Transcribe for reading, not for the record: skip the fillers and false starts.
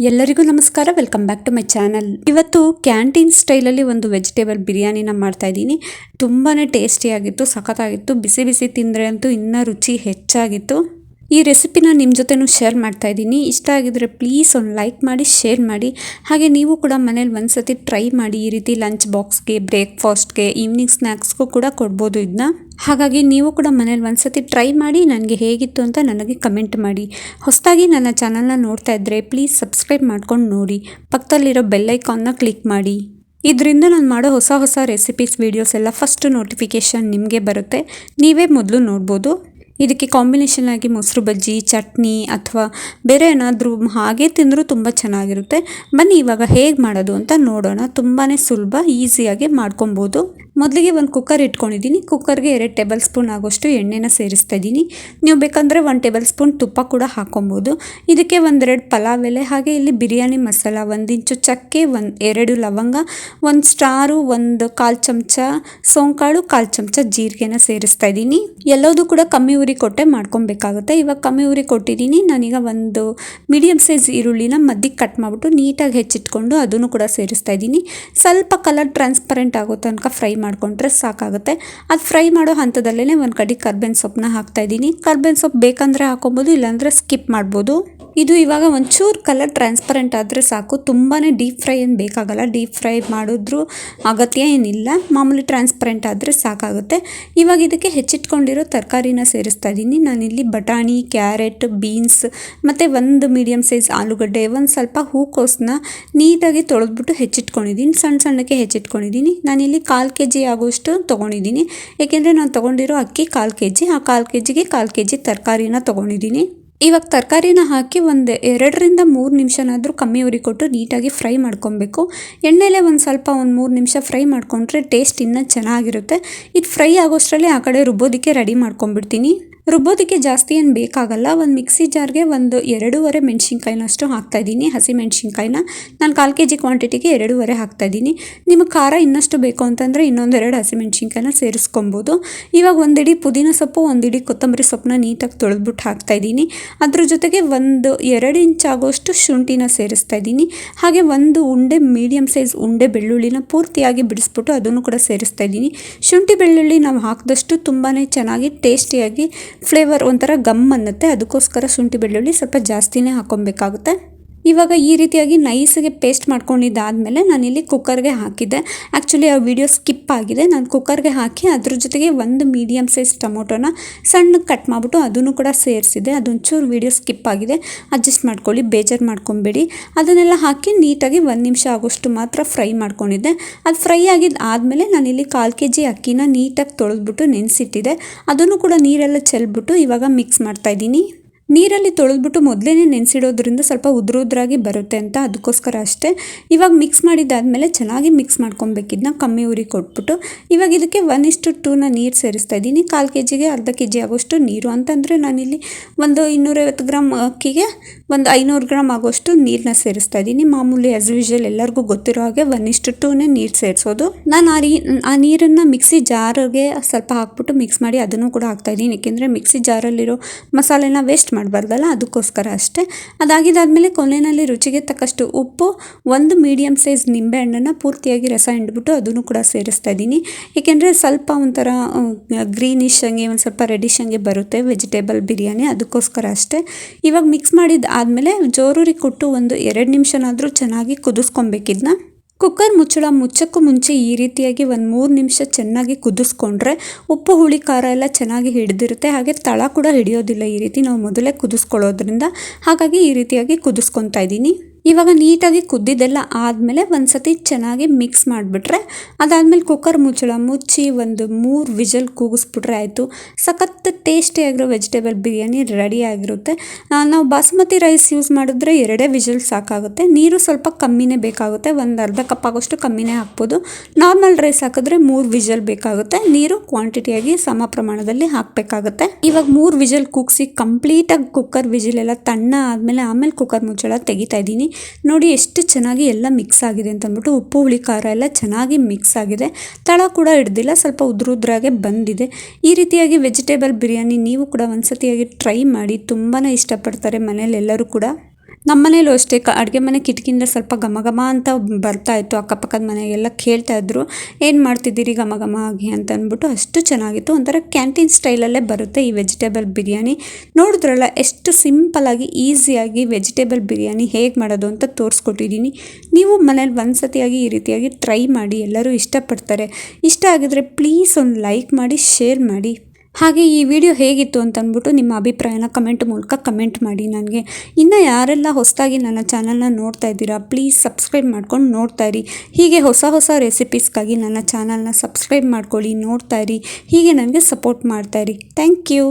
ಎಲ್ಲರಿಗೂ ನಮಸ್ಕಾರ, welcome back to my channel. ಇವತ್ತು ಕ್ಯಾಂಟೀನ್ ಸ್ಟೈಲಲ್ಲಿ ಒಂದು ವೆಜಿಟೇಬಲ್ ಬಿರಿಯಾನಿನ ಮಾಡ್ತಾ ಇದ್ದೀನಿ. ತುಂಬಾ ಟೇಸ್ಟಿಯಾಗಿತ್ತು, ಸಖತ್ತಾಗಿತ್ತು. ಬಿಸಿ ಬಿಸಿ ತಿಂದರೆ ಅಂತೂ ಇನ್ನೂ ರುಚಿ ಹೆಚ್ಚಾಗಿತ್ತು. ಈ ರೆಸಿಪಿನ ನಿಮ್ಮ ಜೊತೆನೂ ಶೇರ್ ಮಾಡ್ತಾ ಇದ್ದೀನಿ. ಇಷ್ಟ ಆಗಿದ್ರೆ ಪ್ಲೀಸ್ ಒಂದು ಲೈಕ್ ಮಾಡಿ, ಶೇರ್ ಮಾಡಿ. ಹಾಗೆ ನೀವು ಕೂಡ ಮನೇಲಿ ಒಂದ್ಸತಿ ಟ್ರೈ ಮಾಡಿ. ಈ ರೀತಿ ಲಂಚ್ ಬಾಕ್ಸ್ಗೆ, ಬ್ರೇಕ್ಫಾಸ್ಟ್ಗೆ, ಈವ್ನಿಂಗ್ ಸ್ನ್ಯಾಕ್ಸ್ಗೂ ಕೂಡ ಕೊಡ್ಬೋದು ಇದನ್ನ. ಹಾಗಾಗಿ ನೀವು ಕೂಡ ಮನೇಲಿ ಒಂದ್ಸತಿ ಟ್ರೈ ಮಾಡಿ ನನಗೆ ಹೇಗಿತ್ತು ಅಂತ ನನಗೆ ಕಮೆಂಟ್ ಮಾಡಿ. ಹೊಸದಾಗಿ ನನ್ನ ಚಾನಲ್ನ ನೋಡ್ತಾ ಇದ್ದರೆ ಪ್ಲೀಸ್ ಸಬ್ಸ್ಕ್ರೈಬ್ ಮಾಡ್ಕೊಂಡು ನೋಡಿ. ಪಕ್ಕದಲ್ಲಿರೋ ಬೆಲ್ ಐಕಾನ್ನ ಕ್ಲಿಕ್ ಮಾಡಿ. ಇದರಿಂದ ನಾನು ಮಾಡೋ ಹೊಸ ರೆಸಿಪೀಸ್ ವೀಡಿಯೋಸ್ ಎಲ್ಲ ಫಸ್ಟ್ ನೋಟಿಫಿಕೇಷನ್ ನಿಮಗೆ ಬರುತ್ತೆ. ನೀವೇ ಮೊದಲು ನೋಡ್ಬೋದು. ಇದಕ್ಕೆ ಕಾಂಬಿನೇಷನ್ ಆಗಿ ಮೊಸರು ಬಜ್ಜಿ, ಚಟ್ನಿ ಅಥವಾ ಬೇರೆ ಏನಾದರೂ ಹಾಗೆ ತಿಂದರೂ ತುಂಬ ಚೆನ್ನಾಗಿರುತ್ತೆ. ಬನ್ನಿ ಇವಾಗ ಹೇಗೆ ಮಾಡೋದು ಅಂತ ನೋಡೋಣ. ತುಂಬಾ ಸುಲಭ, ಈಸಿಯಾಗಿ ಮಾಡ್ಕೊಬೋದು. ಮೊದಲಿಗೆ ಒಂದು ಕುಕ್ಕರ್ ಇಟ್ಕೊಂಡಿದ್ದೀನಿ. ಕುಕ್ಕರ್ಗೆ 2 ಟೇಬಲ್ ಸ್ಪೂನ್ ಆಗೋಷ್ಟು ಎಣ್ಣೆನ ಸೇರಿಸ್ತಾ ಇದ್ದೀನಿ. ನೀವು ಬೇಕಂದರೆ 1 ಟೇಬಲ್ ಸ್ಪೂನ್ ತುಪ್ಪ ಕೂಡ ಹಾಕೊಬೋದು. ಇದಕ್ಕೆ 1-2 ಪಲಾವ್ ಎಲೆ, ಹಾಗೆ ಇಲ್ಲಿ ಬಿರಿಯಾನಿ ಮಸಾಲ, 1 ಇಂಚು ಚಕ್ಕೆ, 2 ಲವಂಗ, 1 ಸ್ಟಾರು, 1/4 ಚಮಚ ಸೋಂಕಾಳು, 1/4 ಚಮಚ ಜೀರಿಗೆನ ಸೇರಿಸ್ತಾ ಇದ್ದೀನಿ. ಎಲ್ಲದೂ ಕೂಡ ಕಮ್ಮಿ ಉರಿ ಕೊಟ್ಟೆ ಮಾಡ್ಕೊಬೇಕಾಗುತ್ತೆ. ಇವಾಗ ಕಮ್ಮಿ ಉರಿ ಕೊಟ್ಟಿದ್ದೀನಿ. ನಾನೀಗ 1 ಮೀಡಿಯಮ್ ಸೈಜ್ ಈರುಳ್ಳಿನ ಮಧ್ಯಕ್ಕೆ ಕಟ್ ಮಾಡಿಬಿಟ್ಟು ನೀಟಾಗಿ ಹೆಚ್ಚಿಟ್ಕೊಂಡು ಅದನ್ನು ಕೂಡ ಸೇರಿಸ್ತಾ ಇದ್ದೀನಿ. ಸ್ವಲ್ಪ ಕಲರ್ ಟ್ರಾನ್ಸ್ಪರೆಂಟ್ ಆಗೋ ತನಕ ಫ್ರೈ ಮಾಡ್ಕೊಂಡ್ರೆ ಸಾಕಾಗುತ್ತೆ. ಅದು ಫ್ರೈ ಮಾಡೋ ಹಂತದಲ್ಲೇ ಒಂದು ಕಡೆ ಕರ್ಬೇವಿನ ಸೊಪ್ಪನ್ನ ಹಾಕ್ತಾ ಇದ್ದೀನಿ. ಕರ್ಬೇವಿನ ಸೊಪ್ಪು ಬೇಕಂದರೆ ಹಾಕೊಬೋದು, ಇಲ್ಲಾಂದರೆ ಸ್ಕಿಪ್ ಮಾಡ್ಬೋದು. ಇದು ಇವಾಗ ಒಂಚೂರು ಕಲರ್ ಟ್ರಾನ್ಸ್ಪರೆಂಟ್ ಆದರೆ ಸಾಕು. ತುಂಬಾ ಡೀಪ್ ಫ್ರೈ ಏನು ಬೇಕಾಗಲ್ಲ. ಡೀಪ್ ಫ್ರೈ ಮಾಡಿದ್ರೂ ಅಗತ್ಯ ಏನಿಲ್ಲ. ಮಾಮೂಲಿ ಟ್ರಾನ್ಸ್ಪರೆಂಟ್ ಆದರೆ ಸಾಕಾಗುತ್ತೆ. ಇವಾಗ ಇದಕ್ಕೆ ಹೆಚ್ಚಿಟ್ಕೊಂಡಿರೋ ತರಕಾರಿನ ಸೇರಿಸ್ತಾ ಇದ್ದೀನಿ. ನಾನಿಲ್ಲಿ ಬಟಾಣಿ, ಕ್ಯಾರೆಟ್, ಬೀನ್ಸ್ ಮತ್ತು 1 ಮೀಡಿಯಮ್ ಸೈಜ್ ಆಲೂಗಡ್ಡೆ, ಒಂದು ಸ್ವಲ್ಪ ಹೂಕೋಸನ್ನ ನೀಟಾಗಿ ತೊಳೆದ್ಬಿಟ್ಟು ಹೆಚ್ಚಿಟ್ಕೊಂಡಿದ್ದೀನಿ. ಸಣ್ಣಕ್ಕೆ ಹೆಚ್ಚಿಟ್ಕೊಂಡಿದ್ದೀನಿ. ನಾನಿಲ್ಲಿ 1/4 kg ಆಗೋಷ್ಟು ತೊಗೊಂಡಿದ್ದೀನಿ. ಏಕೆಂದರೆ ನಾನು ತೊಗೊಂಡಿರೋ ಅಕ್ಕಿ 1/4 kg. ಆ 1/4 kgಗೆ 1/4 kg ತರಕಾರಿನ ತೊಗೊಂಡಿದ್ದೀನಿ. ಇವಾಗ ತರಕಾರಿನ ಹಾಕಿ 2-3 ನಿಮಿಷನಾದರೂ ಕಮ್ಮಿ ಉರಿ ಕೊಟ್ಟು ನೀಟಾಗಿ ಫ್ರೈ ಮಾಡ್ಕೊಬೇಕು. ಎಣ್ಣೆಲೆ ಒಂದು 3 ನಿಮಿಷ ಫ್ರೈ ಮಾಡ್ಕೊಂಡ್ರೆ ಟೇಸ್ಟ್ ಇನ್ನೂ ಚೆನ್ನಾಗಿರುತ್ತೆ. ಇದು ಫ್ರೈ ಆಗೋಷ್ಟರಲ್ಲಿ ಆ ಕಡೆ ರುಬ್ಬೋದಕ್ಕೆ ರೆಡಿ ಮಾಡ್ಕೊಂಡ್ಬಿಡ್ತೀನಿ. ರುಬ್ಬೋದಕ್ಕೆ ಜಾಸ್ತಿ ಏನು ಬೇಕಾಗಲ್ಲ. ಒಂದು ಮಿಕ್ಸಿ ಜಾರ್ಗೆ 2.5 ಮೆಣಸಿನ್ಕಾಯಿನಷ್ಟು ಹಾಕ್ತಾಯಿದ್ದೀನಿ. ಹಸಿ ಮೆಣಸಿನ್ಕಾಯಿನ ನಾನು 1/4 kg ಕ್ವಾಂಟಿಟಿಗೆ 2.5 ಹಾಕ್ತಾಯಿದ್ದೀನಿ. ನಿಮಗೆ ಖಾರ ಇನ್ನಷ್ಟು ಬೇಕು ಅಂತಂದರೆ ಇನ್ನೊಂದು 2 ಹಸಿ ಮೆಣಸಿನ್ಕಾಯಿನ ಸೇರಿಸ್ಕೊಬೋದು. ಇವಾಗ 1 ಇಡಿ ಪುದೀನ ಸೊಪ್ಪು, 1 ಇಡಿ ಕೊತ್ತಂಬರಿ ಸೊಪ್ಪನ್ನ ನೀಟಾಗಿ ತೊಳೆದ್ಬಿಟ್ಟು ಹಾಕ್ತಾಯಿದ್ದೀನಿ. ಅದ್ರ ಜೊತೆಗೆ 2 ಇಂಚ್ ಆಗೋಷ್ಟು ಶುಂಠಿನ ಸೇರಿಸ್ತಾ ಇದ್ದೀನಿ. ಹಾಗೆ 1 ಉಂಡೆ ಮೀಡಿಯಮ್ ಸೈಜ್ ಉಂಡೆ ಬೆಳ್ಳುಳ್ಳಿನ ಪೂರ್ತಿಯಾಗಿ ಬಿಡಿಸ್ಬಿಟ್ಟು ಅದನ್ನು ಕೂಡ ಸೇರಿಸ್ತಾ ಇದ್ದೀನಿ. ಶುಂಠಿ ಬೆಳ್ಳುಳ್ಳಿ ನಾವು ಹಾಕಿದಷ್ಟು ತುಂಬಾ ಚೆನ್ನಾಗಿ ಟೇಸ್ಟಿಯಾಗಿ ಫ್ಲೇವರ್ ಒಂಥರ ಗಮ್ ಅನ್ನುತ್ತೆ. ಅದಕ್ಕೋಸ್ಕರ ಶುಂಠಿ ಬೆಳ್ಳುಳ್ಳಿ ಸ್ವಲ್ಪ ಜಾಸ್ತಿನೇ ಹಾಕೊಬೇಕಾಗುತ್ತೆ. ಇವಾಗ ಈ ರೀತಿಯಾಗಿ ನೈಸಿಗೆ ಪೇಸ್ಟ್ ಮಾಡ್ಕೊಂಡಿದ್ದಾದಮೇಲೆ ನಾನಿಲ್ಲಿ ಕುಕ್ಕರ್ಗೆ ಹಾಕಿದ್ದೆ. ಆ್ಯಕ್ಚುಲಿ ಆ ವಿಡಿಯೋ ಸ್ಕಿಪ್ ಆಗಿದೆ. ನಾನು ಕುಕ್ಕರ್ಗೆ ಹಾಕಿ ಅದ್ರ ಜೊತೆಗೆ 1 ಮೀಡಿಯಮ್ ಸೈಜ್ ಟೊಮೊಟೊನ ಸಣ್ಣಗೆ ಕಟ್ ಮಾಡಿಬಿಟ್ಟು ಅದನ್ನು ಕೂಡ ಸೇರಿಸಿದೆ. ಅದೊಂಚೂರು ವಿಡಿಯೋ ಸ್ಕಿಪ್ ಆಗಿದೆ, ಅಡ್ಜಸ್ಟ್ ಮಾಡ್ಕೊಳ್ಳಿ, ಬೇಜಾರು ಮಾಡ್ಕೊಬೇಡಿ. ಅದನ್ನೆಲ್ಲ ಹಾಕಿ ನೀಟಾಗಿ 1 ನಿಮಿಷ ಆಗೋಷ್ಟು ಮಾತ್ರ ಫ್ರೈ ಮಾಡ್ಕೊಂಡಿದ್ದೆ. ಅದು ಫ್ರೈ ಆಗಿದ್ದಾದಮೇಲೆ ನಾನಿಲ್ಲಿ 1/4 kg ಅಕ್ಕಿನ ನೀಟಾಗಿ ತೊಳೆದ್ಬಿಟ್ಟು ನೆನೆಸಿಟ್ಟಿದ್ದೆ. ಅದನ್ನು ಕೂಡ ನೀರೆಲ್ಲ ಚೆಲ್ಬಿಟ್ಟು ಇವಾಗ ಮಿಕ್ಸ್ ಮಾಡ್ತಾಯಿದ್ದೀನಿ. ನೀರಲ್ಲಿ ತೊಳೆದ್ಬಿಟ್ಟು ಮೊದಲೇ ನೆನೆಸಿಡೋದ್ರಿಂದ ಸ್ವಲ್ಪ ಉದ್ರಾಗಿ ಬರುತ್ತೆ ಅಂತ, ಅದಕ್ಕೋಸ್ಕರ ಅಷ್ಟೇ. ಇವಾಗ ಮಿಕ್ಸ್ ಮಾಡಿದ್ದಾದಮೇಲೆ ಚೆನ್ನಾಗಿ ಮಿಕ್ಸ್ ಮಾಡ್ಕೊಬೇಕಿದ್ನ ಕಮ್ಮಿ ಉರಿ ಕೊಟ್ಬಿಟ್ಟು. ಇವಾಗ ಇದಕ್ಕೆ 1:2ನ ನೀರು ಸೇರಿಸ್ತಾ ಇದ್ದೀನಿ. 1/4 kgಗೆ ಅರ್ಧ kg ಆಗೋಷ್ಟು ನೀರು ಅಂತಂದರೆ ನಾನಿಲ್ಲಿ 250 ಗ್ರಾಮ್ ಅಕ್ಕಿಗೆ 500 ಗ್ರಾಮ್ ಆಗೋಷ್ಟು ನೀರನ್ನ ಸೇರಿಸ್ತಾ ಇದ್ದೀನಿ. ಮಾಮೂಲಿ ಆ್ಯಸ್ ಯೂಶುವಲ್ ಎಲ್ಲರಿಗೂ ಗೊತ್ತಿರೋ ಹಾಗೆ 1:2ನೇ ನೀರು ಸೇರಿಸೋದು. ನಾನು ಆ ನೀರನ್ನು ಮಿಕ್ಸಿ ಜಾರಿಗೆ ಸ್ವಲ್ಪ ಹಾಕ್ಬಿಟ್ಟು ಮಿಕ್ಸ್ ಮಾಡಿ ಅದನ್ನು ಕೂಡ ಹಾಕ್ತಾಯಿದ್ದೀನಿ. ಏಕೆಂದರೆ ಮಿಕ್ಸಿ ಜಾರಲ್ಲಿರೋ ಮಸಾಲೆನ ವೇಸ್ಟ್ ಮಾಡಬಾರ್ದಲ್ಲ, ಅದಕ್ಕೋಸ್ಕರ ಅಷ್ಟೇ. ಅದಾಗಿದ್ದಾದಮೇಲೆ ಕೊನೆಯಲ್ಲಿ ರುಚಿಗೆ ತಕ್ಕಷ್ಟು ಉಪ್ಪು, 1 ಮೀಡಿಯಮ್ ಸೈಜ್ ನಿಂಬೆ ಹಣ್ಣನ್ನು ಪೂರ್ತಿಯಾಗಿ ರಸ ಹಿಂಡ್ಬಿಟ್ಟು ಅದನ್ನು ಕೂಡ ಸೇರಿಸ್ತಾ ಇದ್ದೀನಿ. ಏಕೆಂದರೆ ಸ್ವಲ್ಪ ಒಂಥರ ಗ್ರೀನಿಶ್ ಹಂಗೆ, ಒಂದು ಸ್ವಲ್ಪ ರೆಡಿಶ್ ಹಂಗೆ ಬರುತ್ತೆ ವೆಜಿಟೇಬಲ್ ಬಿರಿಯಾನಿ, ಅದಕ್ಕೋಸ್ಕರ ಅಷ್ಟೇ. ಇವಾಗ ಮಿಕ್ಸ್ ಮಾಡಿದ್ದಾದಮೇಲೆ ಜೋರೂರಿ ಕೊಟ್ಟು 2 ನಿಮಿಷನಾದರೂ ಚೆನ್ನಾಗಿ ಕುದಿಸ್ಕೊಬೇಕಿದ್ನ. ಕುಕ್ಕರ್ ಮುಚ್ಚಕ್ಕೂ ಮುಂಚೆ ಈ ರೀತಿಯಾಗಿ 3 ನಿಮಿಷ ಚೆನ್ನಾಗಿ ಕುದಿಸ್ಕೊಂಡ್ರೆ ಉಪ್ಪು, ಹುಳಿ, ಖಾರ ಎಲ್ಲ ಚೆನ್ನಾಗಿ ಹಿಡಿದಿರುತ್ತೆ. ಹಾಗೆ ತಳ ಕೂಡ ಹಿಡಿಯೋದಿಲ್ಲ ಈ ರೀತಿ ನಾವು ಮೊದಲೇ ಕುದಿಸ್ಕೊಳ್ಳೋದ್ರಿಂದ. ಹಾಗಾಗಿ ಈ ರೀತಿಯಾಗಿ ಕುದಿಸ್ಕೊತಾ ಇದ್ದೀನಿ. ಇವಾಗ ನೀಟಾಗಿ ಕುದ್ದಿದ್ದೆಲ್ಲ ಆದಮೇಲೆ ಒಂದು ಸತಿ ಚೆನ್ನಾಗಿ ಮಿಕ್ಸ್ ಮಾಡಿಬಿಟ್ರೆ ಅದಾದಮೇಲೆ ಕುಕ್ಕರ್ ಮುಚ್ಚಿ 3 ವಿಷಲ್ ಕೂಗಿಸ್ಬಿಟ್ರೆ ಆಯಿತು. ಸಖತ್ ಟೇಸ್ಟಿಯಾಗಿರೋ ವೆಜಿಟೇಬಲ್ ಬಿರಿಯಾನಿ ರೆಡಿ ಆಗಿರುತ್ತೆ. ನಾವು ಬಾಸುಮತಿ ರೈಸ್ ಯೂಸ್ ಮಾಡಿದ್ರೆ 2 ವಿಷಲ್ ಸಾಕಾಗುತ್ತೆ. ನೀರು ಸ್ವಲ್ಪ ಕಮ್ಮಿನೇ ಬೇಕಾಗುತ್ತೆ, 1 ಅರ್ಧ ಕಪ್ ಆಗೋಷ್ಟು ಕಮ್ಮಿನೇ ಹಾಕ್ಬೋದು. ನಾರ್ಮಲ್ ರೈಸ್ ಹಾಕಿದ್ರೆ 3 ವಿಷಲ್ ಬೇಕಾಗುತ್ತೆ. ನೀರು ಕ್ವಾಂಟಿಟಿಯಾಗಿ ಸಮ ಪ್ರಮಾಣದಲ್ಲಿ ಹಾಕಬೇಕಾಗುತ್ತೆ. ಇವಾಗ 3 ವಿಷಲ್ ಕೂಗಿಸಿ ಕಂಪ್ಲೀಟಾಗಿ ಕುಕ್ಕರ್ ವಿಷಿಲೆಲ್ಲ ತಣ್ಣ ಆಮೇಲೆ ಕುಕ್ಕರ್ ಮುಚ್ಚಳ ತೆಗಿತಾ ಇದ್ದೀನಿ. ನೋಡಿ ಎಷ್ಟು ಚೆನ್ನಾಗಿ ಎಲ್ಲ ಮಿಕ್ಸ್ ಆಗಿದೆ ಅಂತ ಅಂದ್ಬಿಟ್ಟು. ಉಪ್ಪು, ಹುಳಿ, ಖಾರ ಎಲ್ಲ ಚೆನ್ನಾಗಿ ಮಿಕ್ಸ್ ಆಗಿದೆ. ತಳ ಕೂಡ ಹಿಡ್ದಿಲ್ಲ, ಸ್ವಲ್ಪ ಉದ್ರಾಗೆ ಬಂದಿದೆ. ಈ ರೀತಿಯಾಗಿ ವೆಜಿಟೇಬಲ್ ಬಿರಿಯಾನಿ ನೀವು ಕೂಡ ಒಂದ್ಸತಿಯಾಗಿ ಟ್ರೈ ಮಾಡಿ. ತುಂಬಾ ಇಷ್ಟಪಡ್ತಾರೆ ಮನೇಲಿ ಎಲ್ಲರೂ ಕೂಡ. ನಮ್ಮ ಮನೇಲೂ ಅಷ್ಟೇ ಅಡುಗೆ ಮನೆ ಕಿಟಕಿಯಿಂದ ಸ್ವಲ್ಪ ಘಮ ಘಮ ಅಂತ ಬರ್ತಾ ಇತ್ತು. ಅಕ್ಕಪಕ್ಕದ ಮನೆಗೆಲ್ಲ ಕೇಳ್ತಾ ಇದ್ರು, ಏನು ಮಾಡ್ತಿದ್ದೀರಿ ಘಮ ಘಮ ಆಗಿ ಅಂತ ಅಂದ್ಬಿಟ್ಟು. ಅಷ್ಟು ಚೆನ್ನಾಗಿತ್ತು. ಒಂಥರ ಕ್ಯಾಂಟೀನ್ ಸ್ಟೈಲಲ್ಲೇ ಬರುತ್ತೆ ಈ ವೆಜಿಟೇಬಲ್ ಬಿರಿಯಾನಿ. ನೋಡಿದ್ರಲ್ಲ ಎಷ್ಟು ಸಿಂಪಲ್ಲಾಗಿ ಈಸಿಯಾಗಿ ವೆಜಿಟೇಬಲ್ ಬಿರಿಯಾನಿ ಹೇಗೆ ಮಾಡೋದು ಅಂತ ತೋರಿಸ್ಕೊಟ್ಟಿದ್ದೀನಿ. ನೀವು ಮನೇಲಿ ಒಂದ್ಸತಿಯಾಗಿ ಈ ರೀತಿಯಾಗಿ ಟ್ರೈ ಮಾಡಿ, ಎಲ್ಲರೂ ಇಷ್ಟಪಡ್ತಾರೆ. ಇಷ್ಟ ಆಗಿದ್ರೆ ಪ್ಲೀಸ್ ಒಂದು ಲೈಕ್ ಮಾಡಿ, ಶೇರ್ ಮಾಡಿ. ಹಾಗೆ ಈ ವಿಡಿಯೋ ಹೇಗಿತ್ತು ಅಂತ ಅಂದ್ಬಿಟ್ಟು ನಿಮ್ಮ ಅಭಿಪ್ರಾಯನ ಕಮೆಂಟ್ ಮೂಲಕ ಕಮೆಂಟ್ ಮಾಡಿ ನನಗೆ. ಇನ್ನು ಯಾರೆಲ್ಲ ಹೊಸದಾಗಿ ನನ್ನ ಚಾನಲ್ನ ನೋಡ್ತಾ ಇದ್ದೀರಾ ಪ್ಲೀಸ್ ಸಬ್ಸ್ಕ್ರೈಬ್ ಮಾಡ್ಕೊಂಡು ನೋಡ್ತಾ ಇರಿ. ಹೀಗೆ ಹೊಸ ಹೊಸ ರೆಸಿಪೀಸ್ಗಾಗಿ ನನ್ನ ಚಾನಲ್ನ ಸಬ್ಸ್ಕ್ರೈಬ್ ಮಾಡ್ಕೊಳ್ಳಿ, ನೋಡ್ತಾ ಇರಿ. ಹೀಗೆ ನನಗೆ ಸಪೋರ್ಟ್ ಮಾಡ್ತಾ ಇರಿ. Thank you.